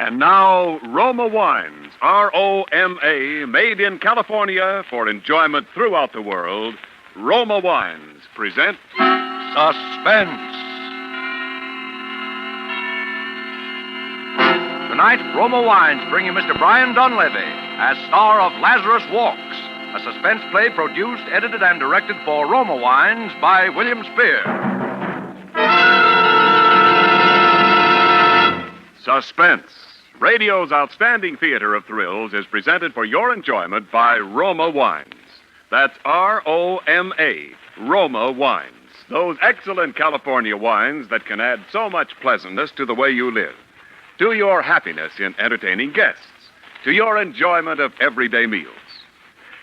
And now, Roma Wines, R-O-M-A, made in California for enjoyment throughout the world. Roma Wines present Suspense. Tonight, Roma Wines bring you Mr. Brian Donlevy as star of Lazarus Walks, a suspense play produced, edited, and directed for Roma Wines by William Spear. Suspense, radio's outstanding theater of thrills, is presented for your enjoyment by Roma Wines. That's R-O-M-A, Roma Wines. Those excellent California wines that can add so much pleasantness to the way you live, to your happiness in entertaining guests, to your enjoyment of everyday meals.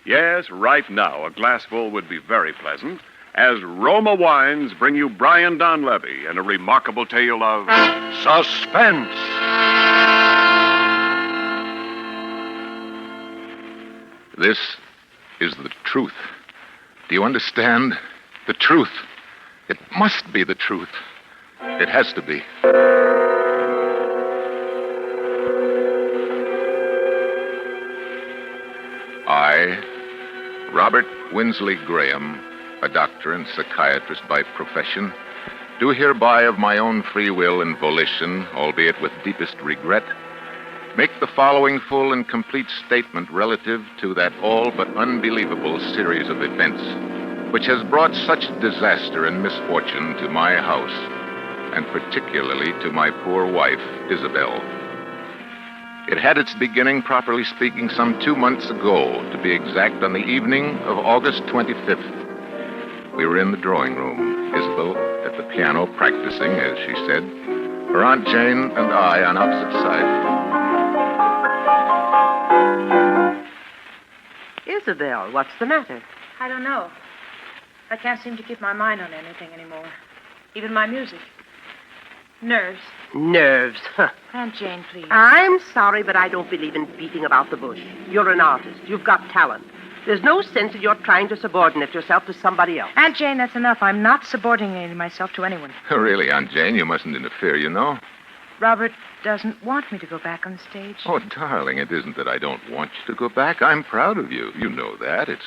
Yes, right now, a glassful would be very pleasant, as Roma Wines bring you Brian Donlevy and a remarkable tale of suspense. This is the truth. Do you understand? The truth. It must be the truth. It has to be. I, Robert Winsley Graham, a doctor and psychiatrist by profession, do hereby of my own free will and volition, albeit with deepest regret, make the following full and complete statement relative to that all but unbelievable series of events which has brought such disaster and misfortune to my house, and particularly to my poor wife, Isabel. It had its beginning, properly speaking, some 2 months ago, to be exact, on the evening of August 25th. We were in the drawing room, Isabel at the piano practicing, as she said, her Aunt Jane and I on opposite sides. Isabel, what's the matter? I don't know. I can't seem to keep my mind on anything anymore. Even my music. Nerves. Nerves. Huh. Aunt Jane, please. I'm sorry, but I don't believe in beating about the bush. You're an artist. You've got talent. There's no sense in your trying to subordinate yourself to somebody else. Aunt Jane, that's enough. I'm not subordinating myself to anyone. Really, Aunt Jane, you mustn't interfere, you know. Robert doesn't want me to go back on the stage. Oh, darling, it isn't that I don't want you to go back. I'm proud of you. You know that. It's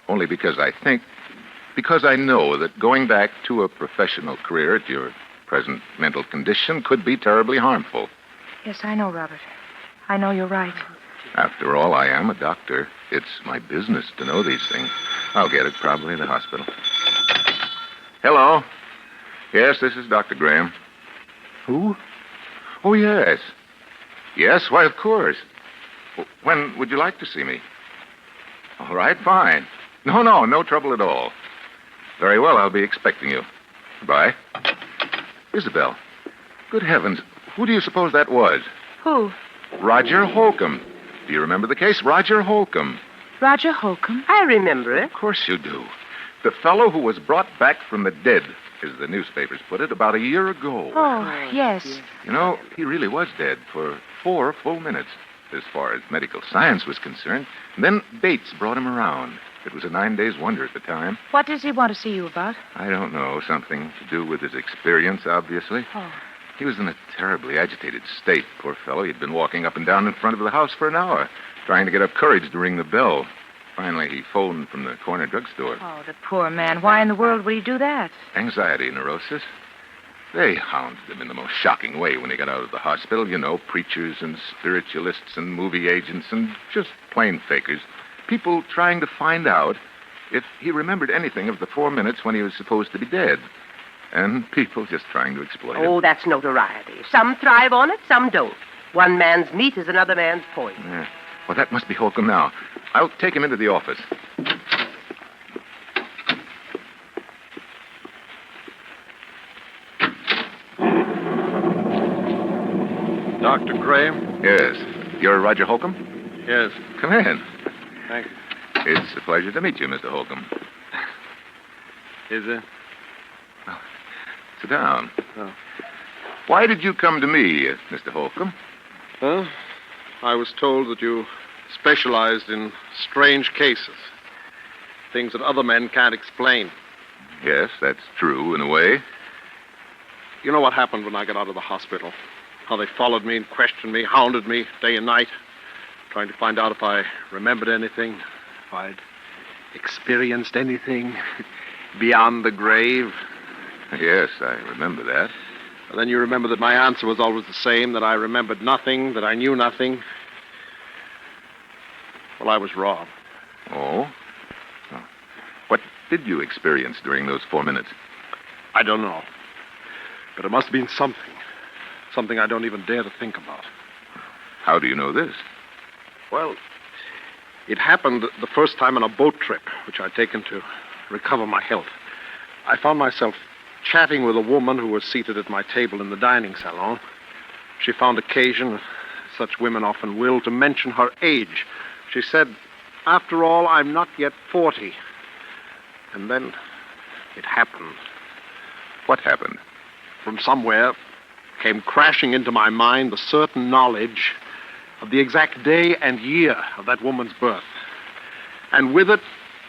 only because I know that going back to a professional career at your present mental condition could be terribly harmful. Yes, I know, Robert. I know you're right. After all, I am a doctor. It's my business to know these things. I'll get it probably in the hospital. Hello. Yes, this is Dr. Graham. Who? Oh, yes. Yes, why, of course. When would you like to see me? All right, fine. No trouble at all. Very well, I'll be expecting you. Goodbye. Isabel, good heavens, who do you suppose that was? Who? Roger Holcomb. Do you remember the case? Roger Holcomb. Roger Holcomb? I remember it. Of course you do. The fellow who was brought back from the dead, as the newspapers put it, about a year ago. Oh, yes. You know, he really was dead for 4 full minutes, as far as medical science was concerned. And then Bates brought him around. It was a 9-days wonder at the time. What does he want to see you about? I don't know. Something to do with his experience, obviously. Oh. He was in a terribly agitated state, poor fellow. He'd been walking up and down in front of the house for an hour, trying to get up courage to ring the bell. Finally, he phoned from the corner drugstore. Oh, the poor man. Why in the world would he do that? Anxiety neurosis. They hounded him in the most shocking way when he got out of the hospital. You know, preachers and spiritualists and movie agents and just plain fakers. People trying to find out if he remembered anything of the 4 minutes when he was supposed to be dead. And people just trying to exploit him. Oh, that's notoriety. Some thrive on it, some don't. One man's meat is another man's poison. Yeah. Well, that must be Holcomb now. I'll take him into the office. Dr. Graham? Yes. You're Roger Holcomb? Yes. Come in. Thank you. It's a pleasure to meet you, Mr. Holcomb. Is it? Sit down. Oh. Why did you come to me, Mr. Holcomb? Well, I was told that you specialized in strange cases. Things that other men can't explain. Yes, that's true in a way. You know what happened when I got out of the hospital? How they followed me and questioned me, hounded me day and night, trying to find out if I remembered anything, if I'd experienced anything beyond the grave. Yes, I remember that. And then you remember that my answer was always the same, that I remembered nothing, that I knew nothing. Well, I was wrong. Oh? What did you experience during those 4 minutes? I don't know. But it must have been something. Something I don't even dare to think about. How do you know this? Well, it happened the first time on a boat trip, which I'd taken to recover my health. I found myself chatting with a woman who was seated at my table in the dining salon. She found occasion, as such women often will, to mention her age. She said, "After all, I'm not yet 40. And then it happened. What happened? From somewhere came crashing into my mind the certain knowledge of the exact day and year of that woman's birth. And with it,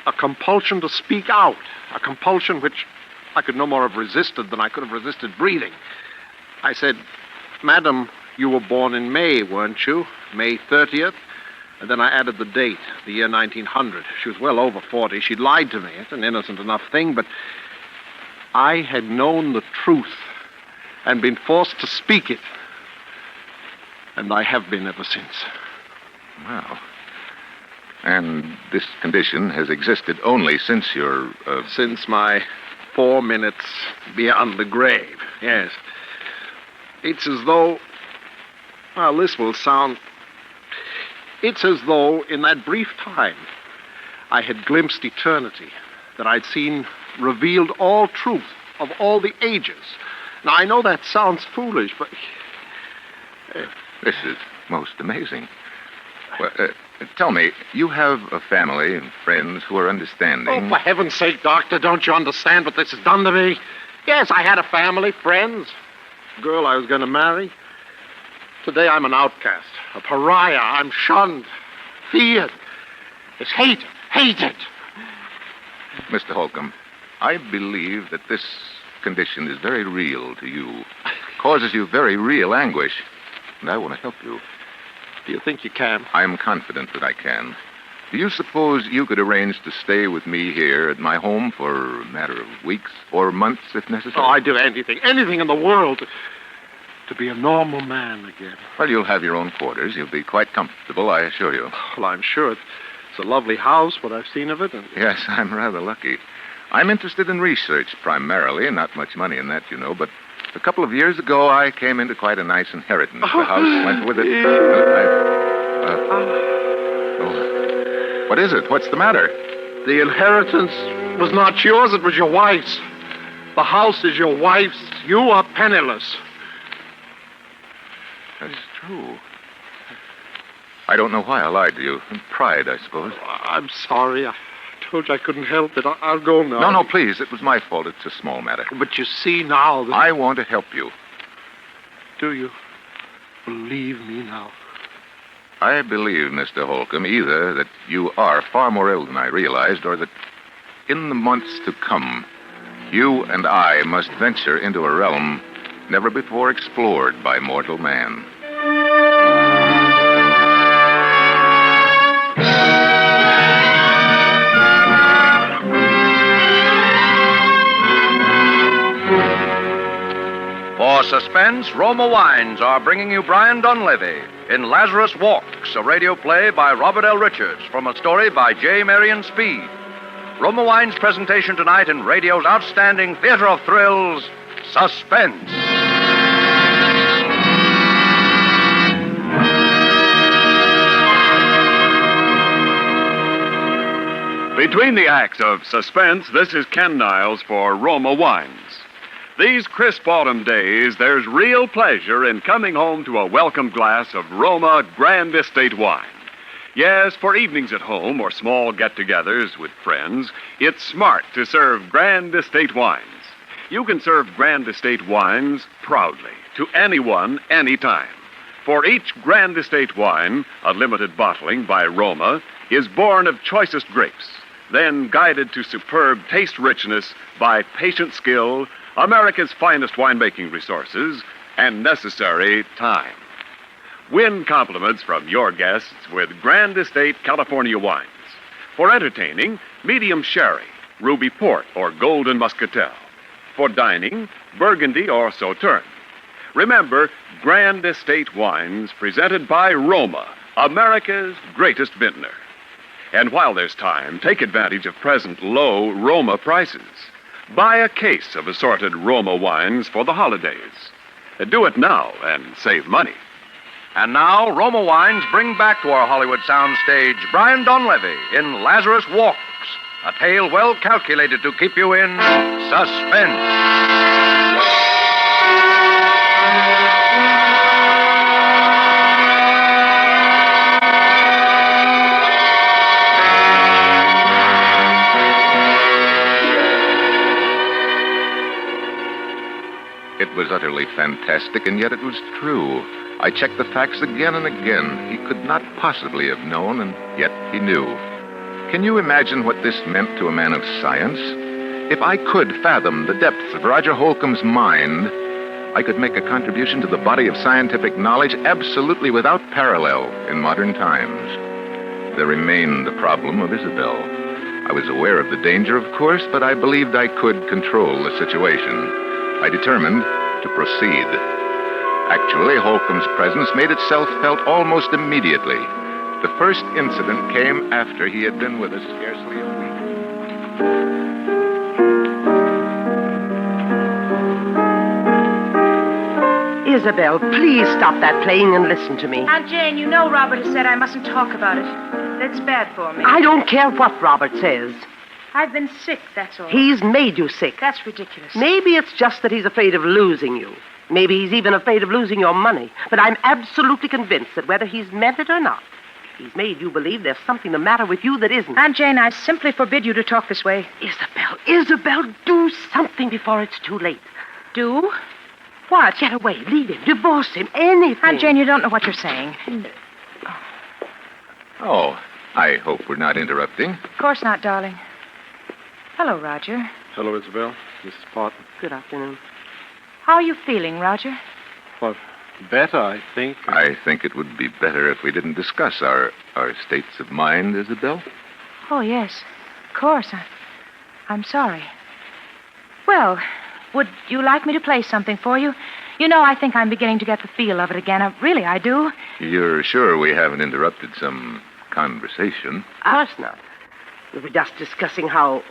a compulsion to speak out, a compulsion which I could no more have resisted than I could have resisted breathing. I said, "Madam, you were born in May, weren't you? May 30th? And then I added the date, the year 1900. She was well over 40. She'd lied to me. It's an innocent enough thing, but I had known the truth and been forced to speak it. And I have been ever since." Wow. And this condition has existed only since your... Since my 4 minutes beyond the grave, yes. It's as though... Well, this will sound... It's as though, in that brief time, I had glimpsed eternity, that I'd seen revealed all truth of all the ages. Now, I know that sounds foolish, but... This is most amazing. Well, tell me, you have a family and friends who are understanding. Oh, for heaven's sake, Doctor, don't you understand what this has done to me? Yes, I had a family, friends, a girl I was going to marry. Today I'm an outcast, a pariah. I'm shunned, feared. It's hated. Mr. Holcomb, I believe that this condition is very real to you, causes you very real anguish, and I want to help you. Do you think you can? I am confident that I can. Do you suppose you could arrange to stay with me here at my home for a matter of weeks or months, if necessary? Oh, I'd do anything in the world to be a normal man again. Well, you'll have your own quarters. You'll be quite comfortable, I assure you. Well, I'm sure it's a lovely house, what I've seen of it. And... Yes, I'm rather lucky. I'm interested in research primarily, not much money in that, you know, but a couple of years ago I came into quite a nice inheritance. The house went with it. What is it? What's the matter? The inheritance was not yours, it was your wife's. The house is your wife's. You are penniless. That's true. I don't know why I lied to you. Pride, I suppose. I'm sorry. I told you I couldn't help it. I'll go now. No, please. It was my fault. It's a small matter. But you see now that... I want to help you. Do you believe me now? I believe, Mr. Holcomb, either that you are far more ill than I realized, or that in the months to come, you and I must venture into a realm never before explored by mortal man. For Suspense, Roma Wines are bringing you Brian Dunleavy in Lazarus Walks, a radio play by Robert L. Richards from a story by J. Marion Speed. Roma Wines' presentation tonight in radio's outstanding theater of thrills, Suspense. Between the acts of Suspense, this is Ken Niles for Roma Wines. These crisp autumn days, there's real pleasure in coming home to a welcome glass of Roma Grand Estate wine. Yes, for evenings at home or small get-togethers with friends, it's smart to serve Grand Estate wines. You can serve Grand Estate wines proudly to anyone, anytime. For each Grand Estate wine, a limited bottling by Roma, is born of choicest grapes, then guided to superb taste richness by patient skill, America's finest winemaking resources, and necessary time. Win compliments from your guests with Grand Estate California wines. For entertaining, medium sherry, ruby port, or golden muscatel. For dining, Burgundy or Sauterne. Remember, Grand Estate wines presented by Roma, America's greatest vintner. And while there's time, take advantage of present low Roma prices. Buy a case of assorted Roma wines for the holidays. Do it now and save money. And now, Roma Wines bring back to our Hollywood soundstage Brian Donlevy in Lazarus Walks, a tale well calculated to keep you in suspense. It was utterly fantastic, and yet it was true. I checked the facts again and again. He could not possibly have known, and yet he knew. Can you imagine what this meant to a man of science? If I could fathom the depths of Roger Holcomb's mind, I could make a contribution to the body of scientific knowledge absolutely without parallel in modern times. There remained the problem of Isabel. I was aware of the danger, of course, but I believed I could control the situation. I determined to proceed. Actually, Holcomb's presence made itself felt almost immediately. The first incident came after he had been with us scarcely a week. Isabel, please stop that playing and listen to me. Aunt Jane, you know Robert has said I mustn't talk about it. That's bad for me. I don't care what Robert says. I've been sick, that's all. He's made you sick. That's ridiculous. Maybe it's just that he's afraid of losing you. Maybe he's even afraid of losing your money. But I'm absolutely convinced that whether he's meant it or not, he's made you believe there's something the matter with you that isn't. Aunt Jane, I simply forbid you to talk this way. Isabel, do something before it's too late. Do? What? Get away, leave him, divorce him, anything. Aunt Jane, you don't know what you're saying. Oh, I hope we're not interrupting. Of course not, darling. Hello, Roger. Hello, Isabel. Mrs. Parton. Good afternoon. How are you feeling, Roger? Well, better, I think. I think it would be better if we didn't discuss our states of mind, Isabel. Oh, yes. Of course. I'm sorry. Well, would you like me to play something for you? You know, I think I'm beginning to get the feel of it again. Really, I do. You're sure we haven't interrupted some conversation? Of course not. We were just discussing how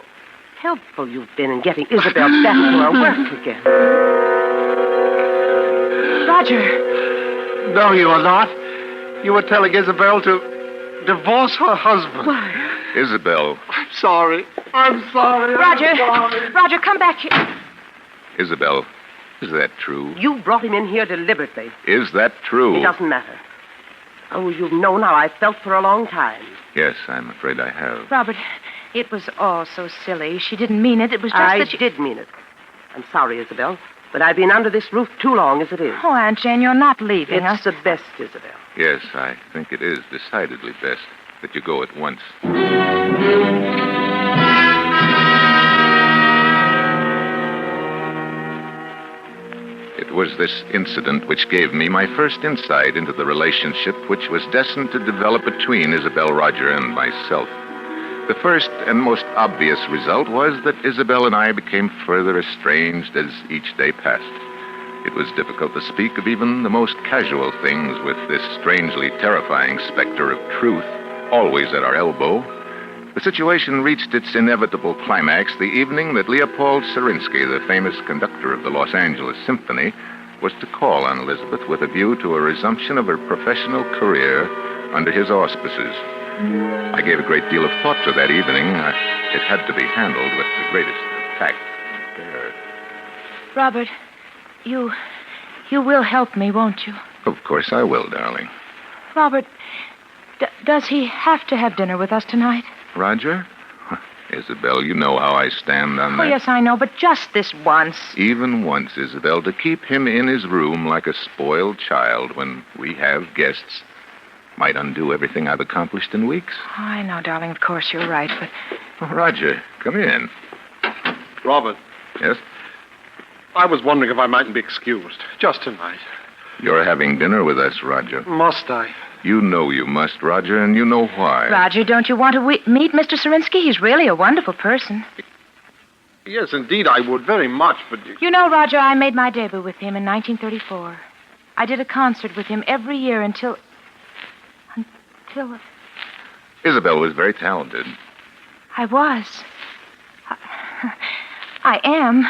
helpful you've been in getting Isabel back to her work again. Roger. No, you are not. You were telling Isabel to divorce her husband. Why? Isabel. I'm sorry. I'm sorry. Roger. Sorry. Roger, come back here. Isabel, is that true? You brought him in here deliberately. Is that true? It doesn't matter. Oh, you've known how I felt for a long time. Yes, I'm afraid I have. Robert, it was all so silly. She didn't mean it. It was just I that she... did mean it. I'm sorry, Isabel, but I've been under this roof too long as it is. Oh, Aunt Jane, you're not leaving us. It's the best, Isabel. Yes, I think it is decidedly best that you go at once. It was this incident which gave me my first insight into the relationship which was destined to develop between Isabel, Roger, and myself. The first and most obvious result was that Isabel and I became further estranged as each day passed. It was difficult to speak of even the most casual things with this strangely terrifying specter of truth always at our elbow. The situation reached its inevitable climax the evening that Leopold Serinsky, the famous conductor of the Los Angeles Symphony, was to call on Elizabeth with a view to a resumption of her professional career under his auspices. I gave a great deal of thought to that evening. It had to be handled with the greatest tact and care. Robert, you will help me, won't you? Of course I will, darling. Robert, does he have to have dinner with us tonight? Roger? Isabel, you know how I stand on that. Oh, yes, I know, but just this once. Even once, Isabel, to keep him in his room like a spoiled child when we have guests might undo everything I've accomplished in weeks. Oh, I know, darling, of course you're right, but... Oh, Roger, come in. Robert. Yes? I was wondering if I mightn't be excused. Just tonight. You're having dinner with us, Roger. Must I? You know you must, Roger, and you know why. Roger, don't you want to meet Mr. Serinsky? He's really a wonderful person. Yes, indeed, I would very much, but... You know, Roger, I made my debut with him in 1934. I did a concert with him every year until... Isabel was very talented. I was. I am.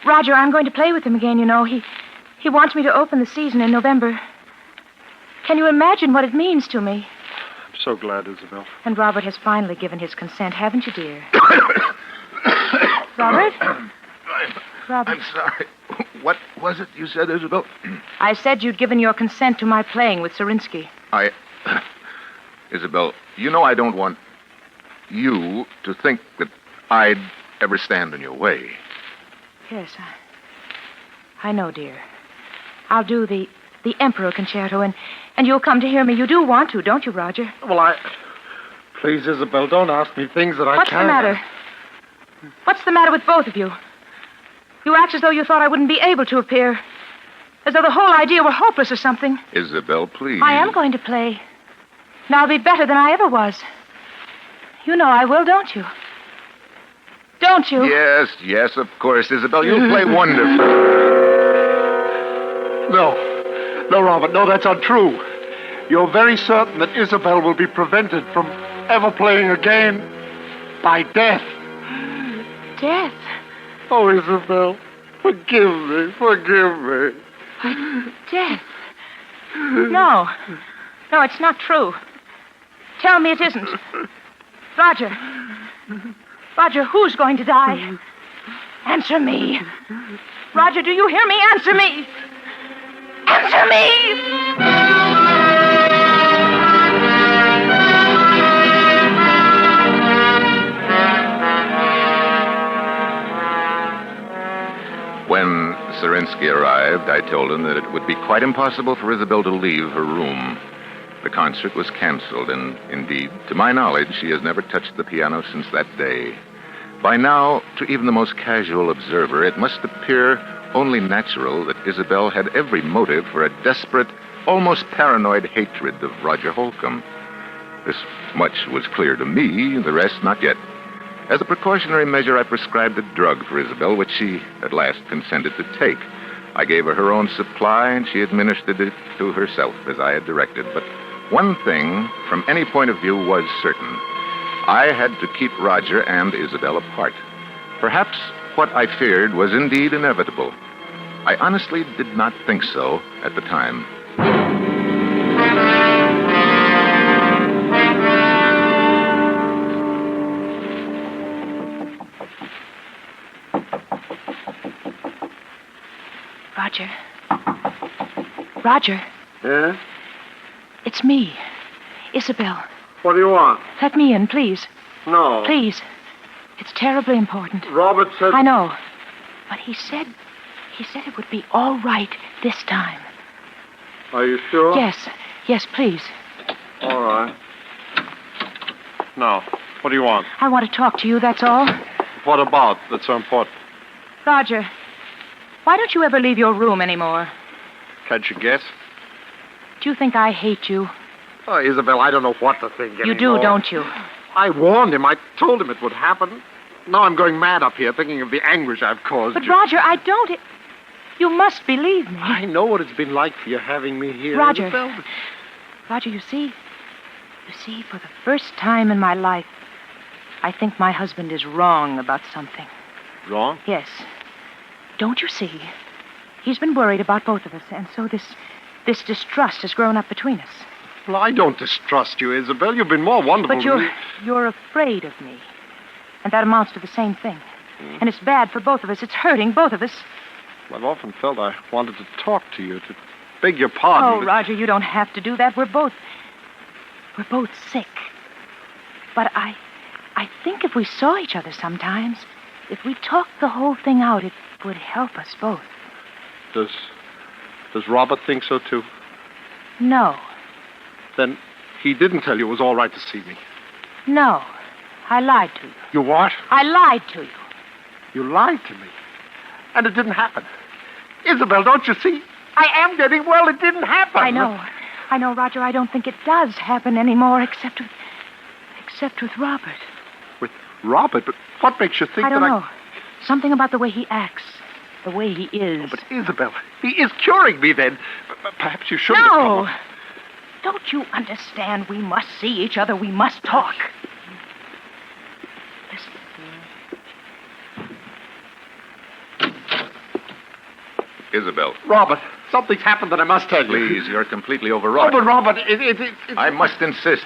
Roger, I'm going to play with him again, you know. He wants me to open the season in November. Can you imagine what it means to me? I'm so glad, Isabel. And Robert has finally given his consent, haven't you, dear? Robert? Robert. I'm sorry. What was it you said, Isabel? I said you'd given your consent to my playing with Serinsky. Isabel, you know I don't want you to think that I'd ever stand in your way. Yes, I know, dear. I'll do the Emperor Concerto, and you'll come to hear me. You do want to, don't you, Roger? Well, Please, Isabel, don't ask me things that I can't... What's the matter? What's the matter with both of you? You act as though you thought I wouldn't be able to appear. As though the whole idea were hopeless or something. Isabel, please. I am going to play. And I'll be better than I ever was. You know I will, don't you? Don't you? Yes, of course, Isabel. You'll play wonderfully. No, Robert, no, that's untrue. You're very certain that Isabel will be prevented from ever playing again by death. Death? Oh, Isabel, forgive me. Death? No, it's not true. Tell me it isn't. Roger, who's going to die? Answer me. Roger, do you hear me? Answer me. Answer me! When Serinsky arrived, I told him that it would be quite impossible for Isabel to leave her room. The concert was canceled, and indeed, to my knowledge, she has never touched the piano since that day. By now, to even the most casual observer, it must appear only natural that Isabel had every motive for a desperate, almost paranoid hatred of Roger Holcomb. This much was clear to me, the rest not yet. As a precautionary measure, I prescribed a drug for Isabel, which she at last consented to take. I gave her her own supply, and she administered it to herself as I had directed. But one thing, from any point of view, was certain. I had to keep Roger and Isabel apart. Perhaps what I feared was indeed inevitable. I honestly did not think so at the time. Roger. Yeah? It's me, Isabel. What do you want? Let me in, please. No. Please. It's terribly important. Robert said... I know. But he said it would be all right this time. Are you sure? Yes, please. All right. Now, what do you want? I want to talk to you, that's all. What about that's so important? Roger, why don't you ever leave your room anymore? Can't you guess? Do you think I hate you? Oh, Isabel, I don't know what to think anymore. You do, don't you? I warned him. I told him it would happen. Now I'm going mad up here thinking of the anguish I've caused But, you. Roger, I don't... You must believe me. I know what it's been like for you having me here, Roger. Isabel. Roger, you see, for the first time in my life, I think my husband is wrong about something. Wrong? Yes. Don't you see? He's been worried about both of us, and so this distrust has grown up between us. Well, I don't distrust you, Isabel. You've been more wonderful But to me. you're afraid of me. And that amounts to the same thing. And it's bad for both of us. It's hurting both of us. I've often felt I wanted to talk to you, to beg your pardon. Oh, but... Roger, you don't have to do that. We're both sick. But I think if we saw each other sometimes, if we talked the whole thing out, it would help us both. Does Robert think so, too? No. Then he didn't tell you it was all right to see me. No. I lied to you. You what? I lied to you. You lied to me. And it didn't happen. Isabel, don't you see? I am getting well. It didn't happen. I know, Roger. I don't think it does happen anymore, except with Robert. With Robert? But what makes you think I don't that know. Something about the way he acts, the way he is. But Isabel, he is curing me then. Perhaps you shouldn't have No! come. Don't you understand? We must see each other. We must talk. Listen. Isabel. Robert, something's happened that I must tell you. Please, you're completely overwrought. Oh, but Robert, it... I must insist.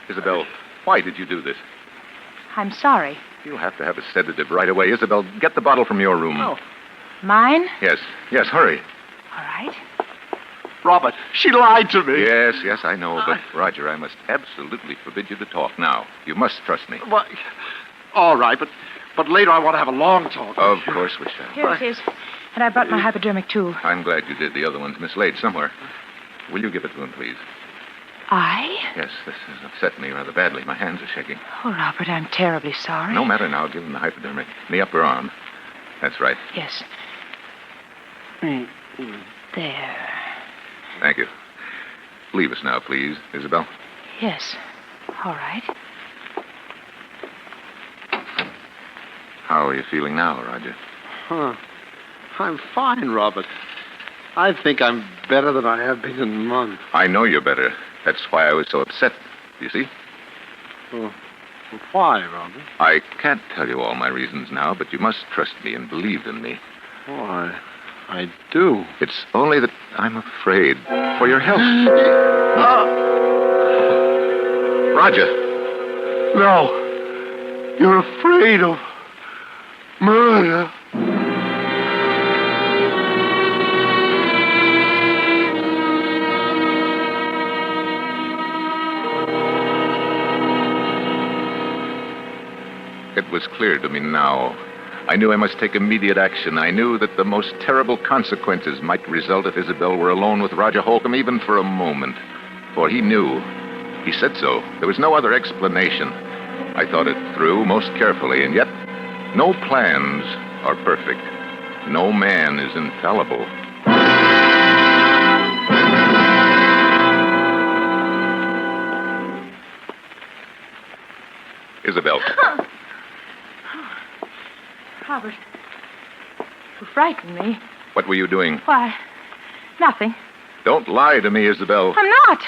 Isabel, why did you do this? I'm sorry. You'll have to have a sedative right away. Isabel, get the bottle from your room. Oh. Mine? Yes, hurry. All right. Robert, she lied to me. Yes, I know. But, Roger, I must absolutely forbid you to talk now. You must trust me. Well, all right, but later I want to have a long talk. Of course we shall. Here it is. And I brought my hypodermic, too. I'm glad you did. The other one's mislaid somewhere. Will you give it to him, please? I? Yes, this has upset me rather badly. My hands are shaking. Oh, Robert, I'm terribly sorry. No matter now. Give him the hypodermic. In the upper arm. That's right. Yes. There. Thank you. Leave us now, please, Isabel. Yes. All right. How are you feeling now, Roger? I'm fine, Robert. I think I'm better than I have been in months. I know you're better. That's why I was so upset. You see? Oh, why, Robert? I can't tell you all my reasons now, but you must trust me and believe in me. Oh, I do. It's only that I'm afraid for your health. Roger. No. You're afraid of murder. It was clear to me now. I knew I must take immediate action. I knew that the most terrible consequences might result if Isabel were alone with Roger Holcomb, even for a moment. For he knew. He said so. There was no other explanation. I thought it through most carefully, and yet no plans are perfect. No man is infallible. Isabel. Robert, you frightened me. What were you doing? Why, nothing. Don't lie to me, Isabel. I'm not.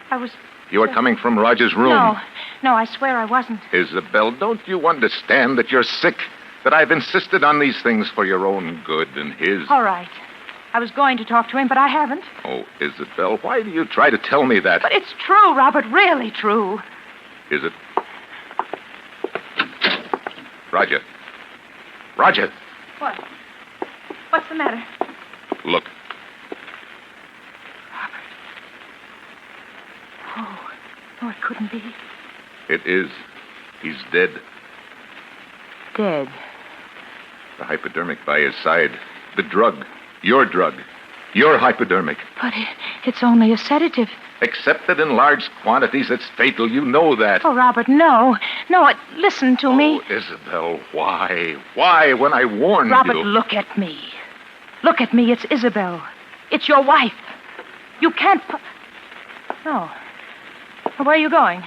I was... You are coming from Roger's room. No, I swear I wasn't. Isabel, don't you understand that you're sick? That I've insisted on these things for your own good and his? All right. I was going to talk to him, but I haven't. Oh, Isabel, why do you try to tell me that? But it's true, Robert, really true. Is it? Roger. Roger. What? What's the matter? Look. Robert. Oh, no, it couldn't be. It is. He's dead. Dead. The hypodermic by his side. The drug. Your drug. Your hypodermic. But it's only a sedative. Except that in large quantities it's fatal. You know that. Oh, Robert, no. No, listen to me. Oh, Isabel, why? Why when I warned Robert, you? look at me. Look at me. It's Isabel. It's your wife. You can't... No. Where are you going?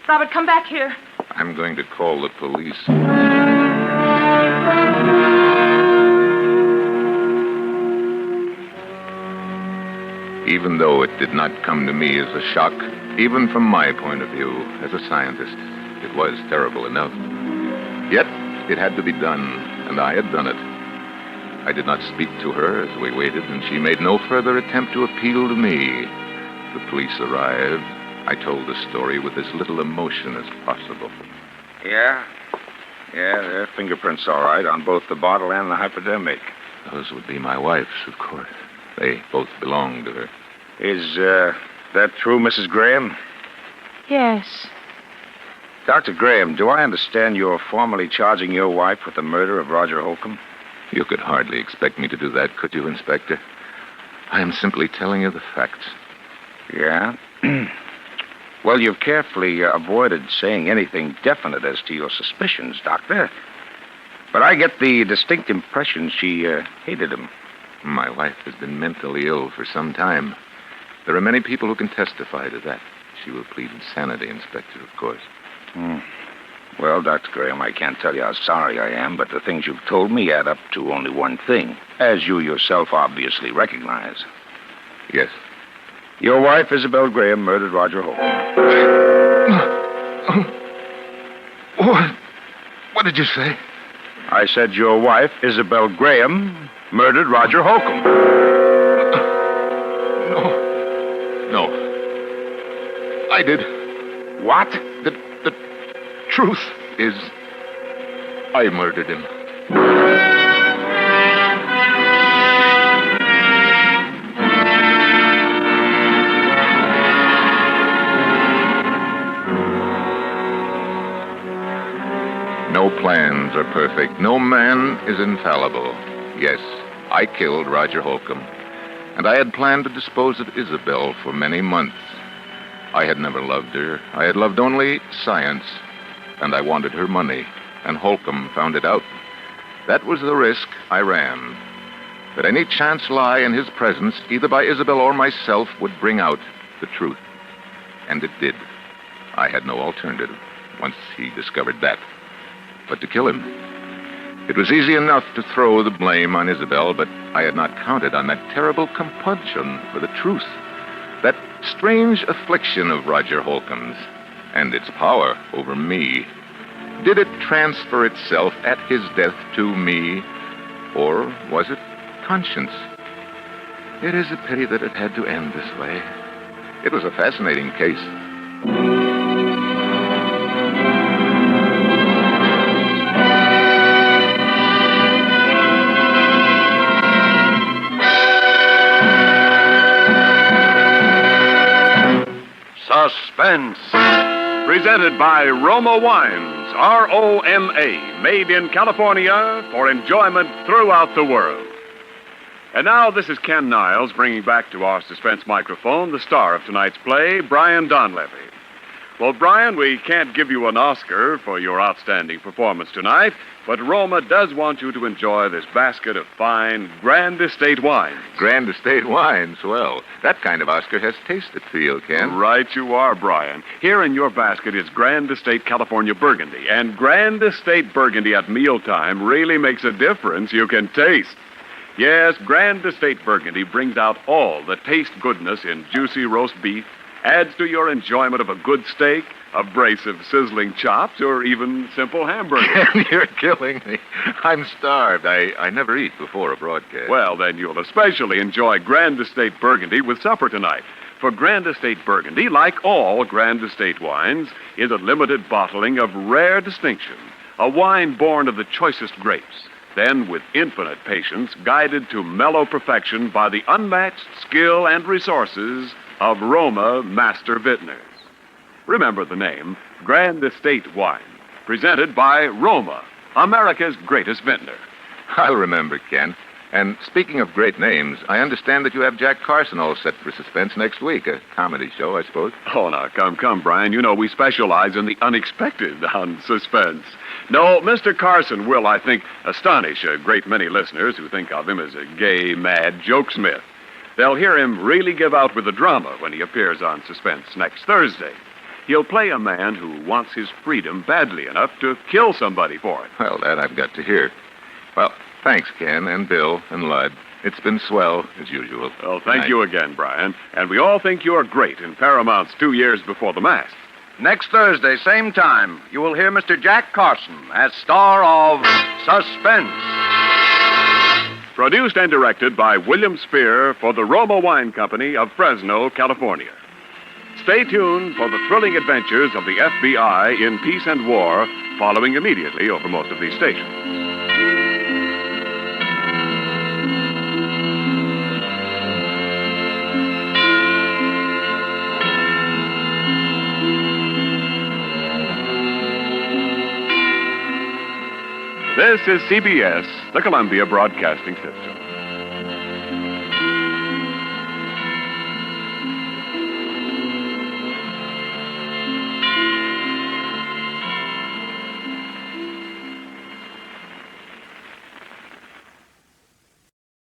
Robert, come back here. I'm going to call the police. Even though it did not come to me as a shock, even from my point of view as a scientist, it was terrible enough. Yet, it had to be done, and I had done it. I did not speak to her as we waited, and she made no further attempt to appeal to me. The police arrived. I told the story with as little emotion as possible. Yeah, there are fingerprints all right on both the bottle and the hypodermic. Those would be my wife's, of course. They both belong to her. Is that true, Mrs. Graham? Yes. Dr. Graham, do I understand you're formally charging your wife with the murder of Roger Holcomb? You could hardly expect me to do that, could you, Inspector? I am simply telling you the facts. Yeah? Well, you've carefully avoided saying anything definite as to your suspicions, Doctor. But I get the distinct impression she hated him. My wife has been mentally ill for some time. There are many people who can testify to that. She will plead insanity, Inspector, of course. Well, Dr. Graham, I can't tell you how sorry I am, but the things you've told me add up to only one thing, as you yourself obviously recognize. Yes. Your wife, Isabel Graham, murdered Roger Holcomb. What did you say? I said your wife, Isabel Graham, murdered Roger Holcomb. No. I did. What? The truth is, I murdered him. No plans are perfect. No man is infallible. Yes, I killed Roger Holcomb, and I had planned to dispose of Isabel for many months. I had never loved her. I had loved only science, and I wanted her money, and Holcomb found it out. That was the risk I ran. That any chance lie in his presence, either by Isabel or myself, would bring out the truth. And it did. I had no alternative once he discovered that but to kill him. It was easy enough to throw the blame on Isabel, but I had not counted on that terrible compunction for the truth. That strange affliction of Roger Holcomb's and its power over me. Did it transfer itself at his death to me, or was it conscience? It is a pity that it had to end this way. It was a fascinating case. Suspense. Presented by Roma Wines, R-O-M-A, made in California for enjoyment throughout the world. And now this is Ken Niles bringing back to our suspense microphone the star of tonight's play, Brian Donlevy. Well, Brian, we can't give you an Oscar for your outstanding performance tonight, but Roma does want you to enjoy this basket of fine Grand Estate wines. Grand Estate wines. Well, that kind of Oscar has taste at field, Ken. Right you are, Brian. Here in your basket is Grand Estate California Burgundy, and Grand Estate Burgundy at mealtime really makes a difference you can taste. Yes, Grand Estate Burgundy brings out all the taste goodness in juicy roast beef, adds to your enjoyment of a good steak, a brace of sizzling chops, or even simple hamburgers. You're killing me. I'm starved. I never eat before a broadcast. Well, then you'll especially enjoy Grand Estate Burgundy with supper tonight. For Grand Estate Burgundy, like all Grand Estate wines, is a limited bottling of rare distinction, a wine born of the choicest grapes, then with infinite patience guided to mellow perfection by the unmatched skill and resources of Roma Master Vintners. Remember the name, Grand Estate Wine, presented by Roma, America's greatest vintner. I'll remember, Ken. And speaking of great names, I understand that you have Jack Carson all set for Suspense next week, a comedy show, I suppose. Oh, now, come, Brian. You know we specialize in the unexpected on Suspense. No, Mr. Carson will, I think, astonish a great many listeners who think of him as a gay, mad jokesmith. They'll hear him really give out with the drama when he appears on Suspense next Thursday. He'll play a man who wants his freedom badly enough to kill somebody for it. Well, that I've got to hear. Well, thanks, Ken and Bill and Lud. It's been swell, as usual. Well, thank you again, Brian. And we all think you're great in Paramount's 2 years before the mast. Next Thursday, same time, you will hear Mr. Jack Carson as star of Suspense. Produced and directed by William Spear for the Roma Wine Company of Fresno, California. Stay tuned for the thrilling adventures of the FBI in peace and war, following immediately over most of these stations. This is CBS, the Columbia Broadcasting System.